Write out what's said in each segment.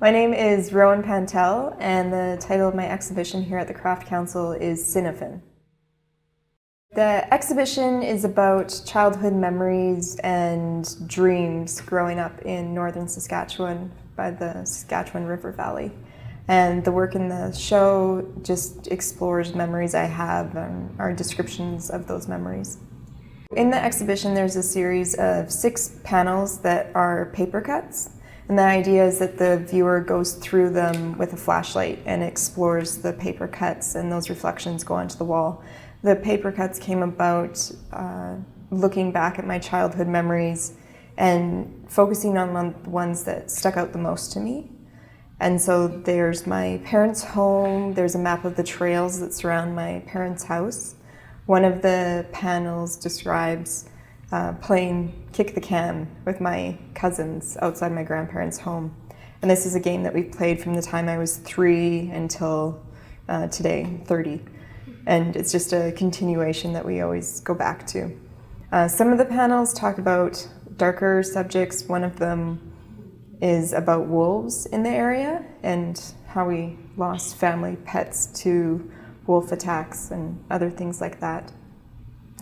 My name is Rowan Pantel, and the title of my exhibition here at the Craft Council is Cynefin. The exhibition is about childhood memories and dreams growing up in northern Saskatchewan by the Saskatchewan River Valley. And the work in the show just explores memories I have and are descriptions of those memories. In the exhibition, there's a series of 6 panels that are paper cuts. And the idea is that the viewer goes through them with a flashlight and explores the paper cuts, and those reflections go onto the wall. The paper cuts came about looking back at my childhood memories and focusing on the ones that stuck out the most to me. And so there's my parents' home, there's a map of the trails that surround my parents' house. One of the panels describes playing kick the can with my cousins outside my grandparents' home. And this is a game that we've played from the time I was 3 until today, 30. And it's just a continuation that we always go back to. Some of the panels talk about darker subjects. One of them is about wolves in the area and how we lost family pets to wolf attacks and other things like that.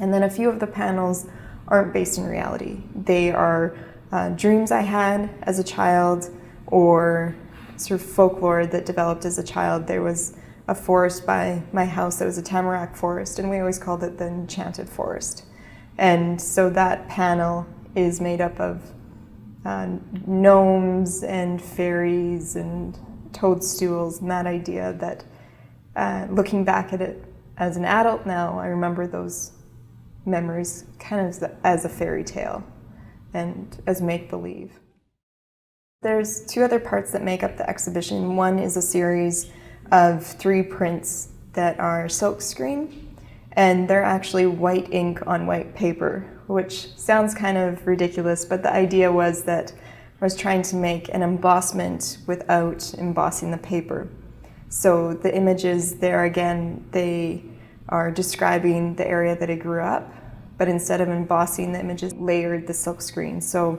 And then a few of the panels aren't based in reality. They are dreams I had as a child or sort of folklore that developed as a child. There was a forest by my house that was a tamarack forest, and we always called it the enchanted forest. And so that panel is made up of gnomes and fairies and toadstools, and that idea that looking back at it as an adult now, I remember those memories kind of as a fairy tale and as make-believe. There's 2 other parts that make up the exhibition. One is a series of 3 prints that are silkscreen, and they're actually white ink on white paper, which sounds kind of ridiculous, but the idea was that I was trying to make an embossment without embossing the paper. So the images there, again, they are describing the area that I grew up, but instead of embossing the images, layered the silkscreen. So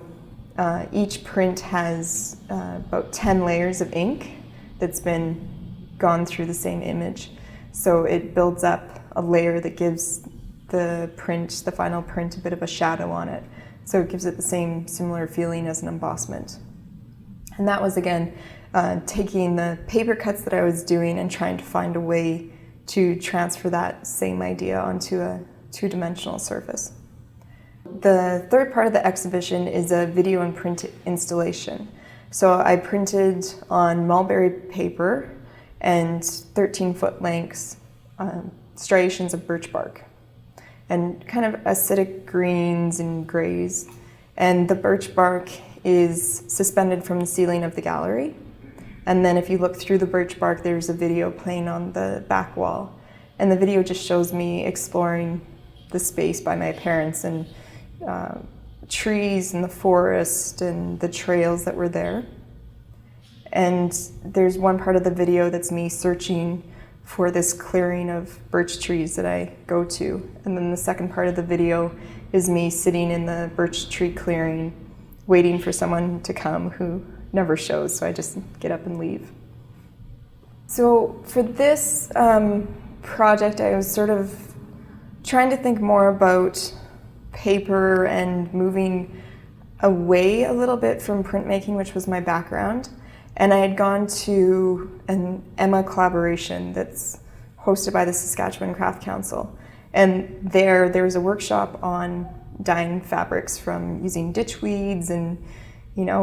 each print has about 10 layers of ink that's been gone through the same image. So it builds up a layer that gives the print, the final print, a bit of a shadow on it. So it gives it the same similar feeling as an embossment. And that was, again, taking the paper cuts that I was doing and trying to find a way to transfer that same idea onto a 2-dimensional surface. The third part of the exhibition is a video and print installation. So I printed on mulberry paper and 13-foot lengths striations of birch bark and kind of acidic greens and grays. And the birch bark is suspended from the ceiling of the gallery. And then if you look through the birch bark, there's a video playing on the back wall. And the video just shows me exploring the space by my parents and trees and the forest and the trails that were there. And there's one part of the video that's me searching for this clearing of birch trees that I go to. And then the second part of the video is me sitting in the birch tree clearing, waiting for someone to come who never shows, so I just get up and leave. So for this project, I was sort of trying to think more about paper and moving away a little bit from printmaking, which was my background. And I had gone to an Emma collaboration that's hosted by the Saskatchewan Craft Council. And there was a workshop on dyeing fabrics from using ditchweeds and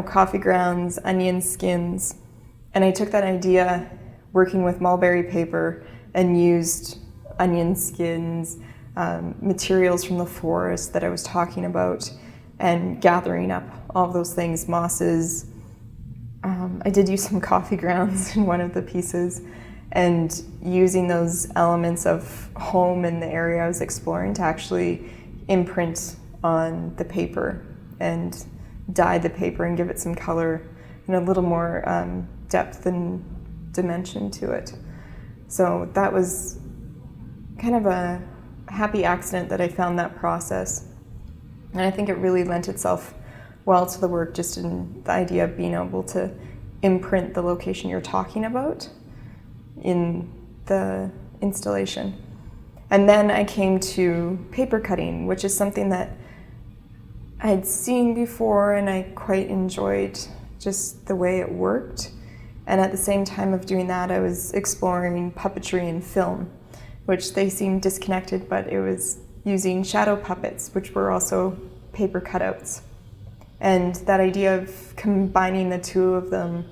coffee grounds, onion skins. And I took that idea, working with mulberry paper, and used onion skins, materials from the forest that I was talking about, and gathering up all of those things, mosses. I did use some coffee grounds in one of the pieces, and using those elements of home in the area I was exploring to actually imprint on the paper and dye the paper and give it some color and a little more depth and dimension to it. So that was kind of a happy accident that I found that process. And I think it really lent itself well to the work, just in the idea of being able to imprint the location you're talking about in the installation. And then I came to paper cutting, which is something that I had seen before and I quite enjoyed just the way it worked. And at the same time of doing that, I was exploring puppetry and film, which they seemed disconnected, but it was using shadow puppets, which were also paper cutouts. And that idea of combining the two of them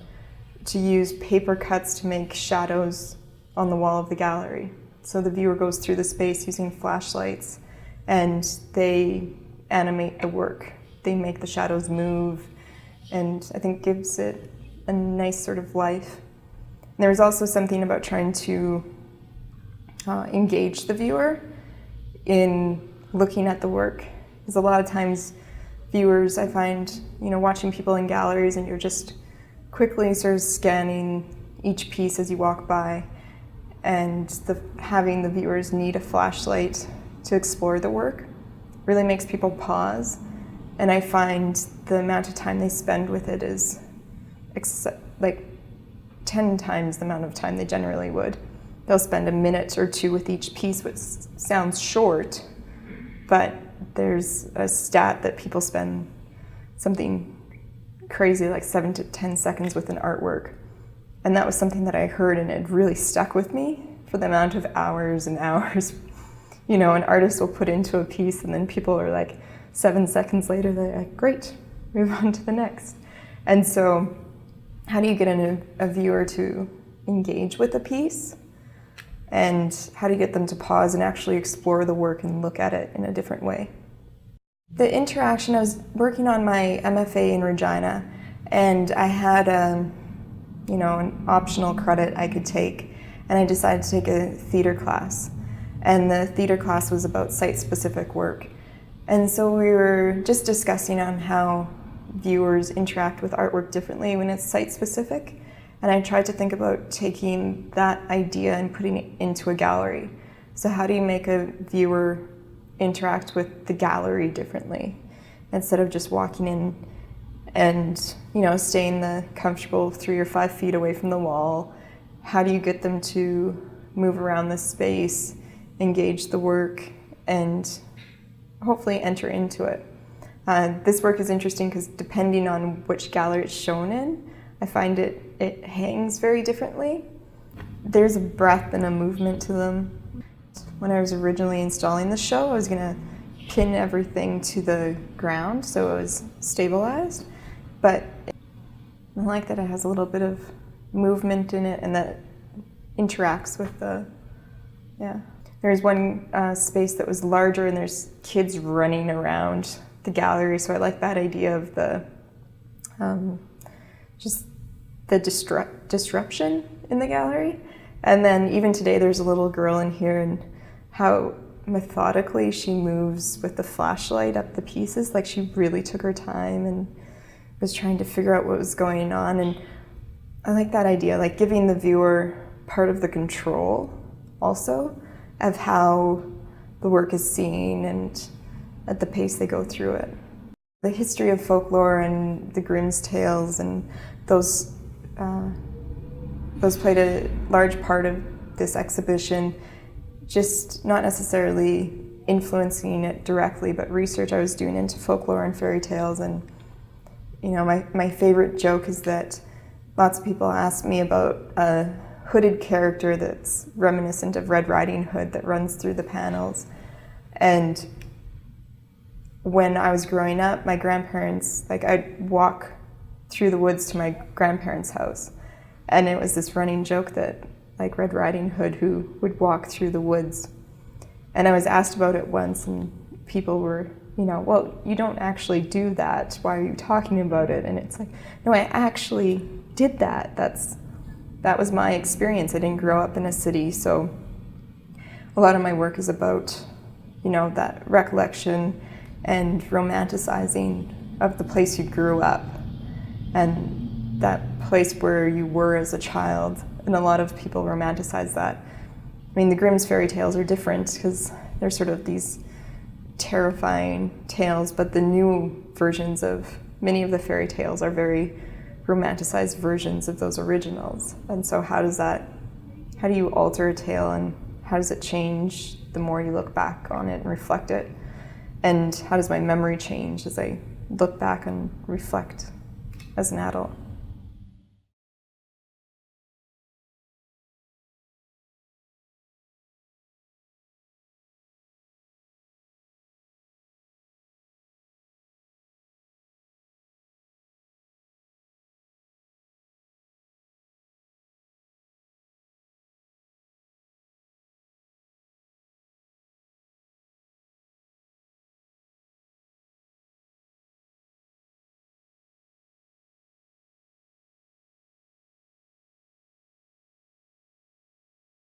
to use paper cuts to make shadows on the wall of the gallery. So the viewer goes through the space using flashlights and they animate the work. They make the shadows move, and I think gives it a nice sort of life. And there was also something about trying to engage the viewer in looking at the work. Because a lot of times viewers, I find, watching people in galleries and you're just quickly sort of scanning each piece as you walk by, and having the viewers need a flashlight to explore the work really makes people pause. And I find the amount of time they spend with it is like 10 times the amount of time they generally would. They'll spend a minute or two with each piece, which sounds short, but there's a stat that people spend something crazy like 7 to 10 seconds with an artwork. And that was something that I heard and it really stuck with me for the amount of hours and hours, an artist will put into a piece and then people are like 7 seconds later, they're like, great, move on to the next. And so how do you get a viewer to engage with a piece? And how do you get them to pause and actually explore the work and look at it in a different way? The interaction, I was working on my MFA in Regina, and I had an optional credit I could take, and I decided to take a theater class. And the theater class was about site-specific work. And so we were just discussing on how viewers interact with artwork differently when it's site-specific. And I tried to think about taking that idea and putting it into a gallery. So how do you make a viewer interact with the gallery differently instead of just walking in and staying comfortable 3 or 5 feet away from the wall? How do you get them to move around the space, engage the work, and hopefully enter into it? This work is interesting because depending on which gallery it's shown in, I find it hangs very differently. There's a breath and a movement to them. When I was originally installing the show, I was going to pin everything to the ground so it was stabilized, but I like that it has a little bit of movement in it and that interacts with There's one space that was larger and there's kids running around the gallery, so I like that idea of the disruption in the gallery. And then even today there's a little girl in here and how methodically she moves with the flashlight up the pieces, like she really took her time and was trying to figure out what was going on. And I like that idea, like giving the viewer part of the control also of how the work is seen and at the pace they go through it. The history of folklore and the Grimm's tales and those played a large part of this exhibition, just not necessarily influencing it directly, but research I was doing into folklore and fairy tales. And my favorite joke is that lots of people ask me about a hooded character that's reminiscent of Red Riding Hood that runs through the panels. And when I was growing up, my grandparents, I'd walk through the woods to my grandparents' house, and it was this running joke that Red Riding Hood who would walk through the woods. And I was asked about it once and people were, well, you don't actually do that. Why are you talking about it? And it's like, no, I actually did that. That was my experience. I didn't grow up in a city, so a lot of my work is about, that recollection and romanticizing of the place you grew up and that place where you were as a child. And a lot of people romanticize that. I mean, the Grimm's fairy tales are different because they're sort of these terrifying tales, but the new versions of many of the fairy tales are very romanticized versions of those originals. And so how do you alter a tale, and how does it change the more you look back on it and reflect it? And how does my memory change as I look back and reflect as an adult?